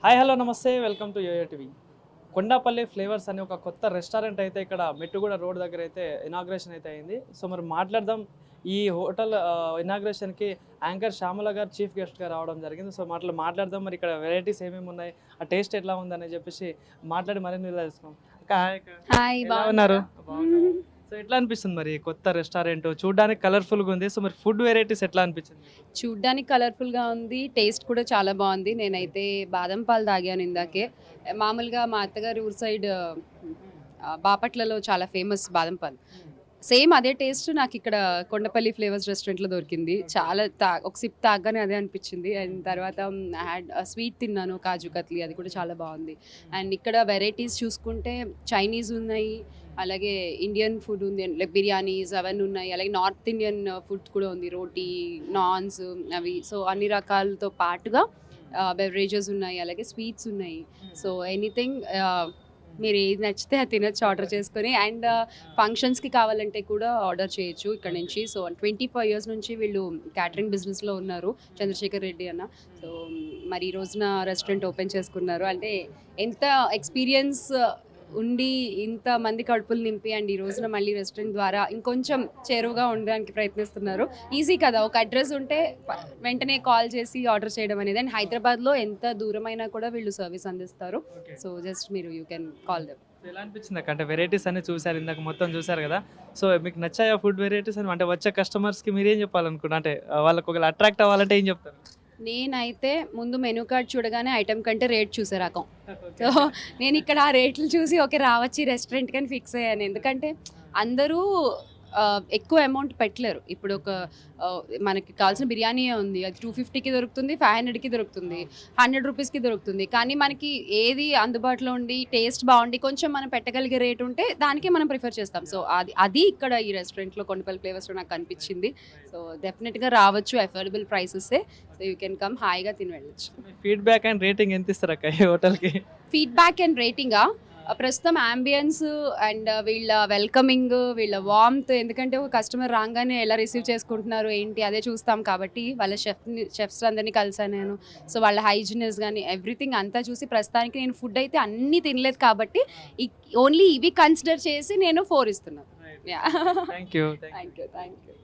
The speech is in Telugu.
హాయ్ హలో నమస్తే welcome to YoYo TV. Kondapalli flavours అనే ఒక కొత్త రెస్టారెంట్ అయితే ఇక్కడ మెట్టుగూడ రోడ్ దగ్గర అయితే ఇనాగ్రేషన్ అయితే అయింది. సో మరి మాట్లాడదాం, ఈ హోటల్ ఇనాగ్రేషన్కి యాంకర్ శ్యామల గారు చీఫ్ గెస్ట్గా రావడం జరిగింది. సో మాట్లాడదాం, మరి ఇక్కడ వెరైటీస్ ఏమేమి ఉన్నాయి, ఆ టేస్ట్ ఎట్లా ఉందని చెప్పేసి మాట్లాడి మరిన్ని తెలుసుకుందాం. హాయ్ ఎలా ఉన్నారు? సో ఎట్లా అనిపిస్తుంది మరి కొత్త రెస్టారెంట్? చూడడానికి కలర్ఫుల్గా ఉంది. సో మరి ఫుడ్ వెరైటీస్ ఎట్లా అనిపించింది? చూడ్డానికి కలర్ఫుల్గా ఉంది, టేస్ట్ కూడా చాలా బాగుంది. నేనైతే బాదం పాలు తాగాను ఇందాకే. మామూలుగా మా అత్తగారి ఊరు సైడ్ బాపట్లలో చాలా ఫేమస్ బాదం పాలు. సేమ్ అదే టేస్ట్ నాకు ఇక్కడ కొండపల్లి ఫ్లేవర్స్ రెస్టారెంట్లో దొరికింది. చాలా ఒక సిప్ తాగానే అదే అనిపించింది. అండ్ తర్వాత హ్యాడ్ స్వీట్ తిన్నాను, కాజు కత్లీ, అది కూడా చాలా బాగుంది. అండ్ ఇక్కడ వెరైటీస్ చూసుకుంటే చైనీస్ ఉన్నాయి, అలాగే ఇండియన్ ఫుడ్ ఉంది, లైక్ బిర్యానీస్ అవన్నీ ఉన్నాయి, అలాగే నార్త్ ఇండియన్ ఫుడ్ కూడా ఉంది, రోటీ, నాన్స్ అవి. సో అన్ని రకాలతో పాటుగా బెవరేజెస్ ఉన్నాయి, అలాగే స్వీట్స్ ఉన్నాయి. సో ఎనీథింగ్ మీరు ఏది నచ్చితే అది తినచ్చు ఆర్డర్ చేసుకొని. అండ్ ఫంక్షన్స్కి కావాలంటే కూడా ఆర్డర్ చేయొచ్చు ఇక్కడ నుంచి. సో 25 years నుంచి వీళ్ళు క్యాటరింగ్ బిజినెస్లో ఉన్నారు, చంద్రశేఖర్ రెడ్డి అన్న. సో మరి ఈ రోజున రెస్టారెంట్ ఓపెన్ చేసుకున్నారు అంటే ఎంత ఎక్స్పీరియన్స్ ఉండి ఇంత మంది కడుపులు నింపి అండ్ ఈ రోజున మళ్ళీ రెస్టారెంట్ ద్వారా ఇంకొంచెం చేరువుగా ఉండడానికి ప్రయత్నిస్తున్నారు. ఈజీ కదా, ఒక అడ్రస్ ఉంటే వెంటనే కాల్ చేసి ఆర్డర్ చేయడం అనేది. అండ్ హైదరాబాద్లో ఎంత దూరమైనా కూడా వీళ్ళు సర్వీస్ అందిస్తారు. సో జస్ట్ మీరు యూ కెన్ కాల్ దెమ్. ఎలా అనిపించింది అక్క? అంటే వెరైటీస్ అన్ని చూసారు, ఇందాక మొత్తం చూసారు కదా. సో మీకు నచ్చాయా ఫుడ్ వెరైటీస్ అని? అంటే వచ్చే కస్టమర్స్కి మీరు ఏం చెప్పాలనుకుంటున్నా, అంటే వాళ్ళకి ఒకవేళ అట్రాక్ట్ అవ్వాలంటే ఏం చెప్తారు? నేనైతే ముందు మెనూ కార్డ్ చూడగానే ఐటెం కంటే రేట్ చూసే రకం. సో నేను ఇక్కడ ఆ రేట్లు చూసి ఓకే రావచ్చు ఈ రెస్టారెంట్ కానీ ఫిక్స్ అయ్యాను. ఎందుకంటే అందరూ ఎక్కువ అమౌంట్ పెట్టలేరు. ఇప్పుడు ఒక మనకి కావాల్సిన బిర్యానీ ఉంది, అది 250కి దొరుకుతుంది, 500కి దొరుకుతుంది, 100 రూపీస్కి దొరుకుతుంది. కానీ మనకి ఏది అందుబాటులో ఉండి టేస్ట్ బాగుండి కొంచెం మనం పెట్టగలిగే రేట్ ఉంటే దానికే మనం ప్రిఫర్ చేస్తాం. సో అది ఇక్కడ ఈ రెస్టారెంట్లో కొండపల్లి ఫ్లేవర్స్లో నాకు అనిపించింది. సో డెఫినెట్గా రావచ్చు, అఫోర్డబుల్ ప్రైసెసే. సో యూ కెన్ కమ్, హాయిగా తిని వెళ్ళచ్చు. ఫీడ్బ్యాక్ అండ్ రేటింగ్ ఎంత ఇస్తారు అక్క ఈ హోటల్కి? ఫీడ్బ్యాక్ అండ్ రేటింగ్గా ప్రస్తుతం అంబియన్స్ అండ్ వీళ్ళ వెల్కమింగ్, వీళ్ళ వార్మ్త్, ఎందుకంటే ఒక కస్టమర్ రాగానే ఎలా రిసీవ్ చేసుకుంటున్నారు ఏంటి అదే చూస్తాం కాబట్టి వాళ్ళ షెఫ్స్ అందరినీ కలిసాను నేను. సో వాళ్ళ హైజీనెస్ కానీ ఎవ్రీథింగ్ అంతా చూసి ప్రస్తుతానికి నేను ఫుడ్ అయితే అన్నీ తినలేదు కాబట్టి ఓన్లీ ఇవి కన్సిడర్ చేసి నేను 4 ఇస్తున్నాను. Thank you. Thank you, thank you.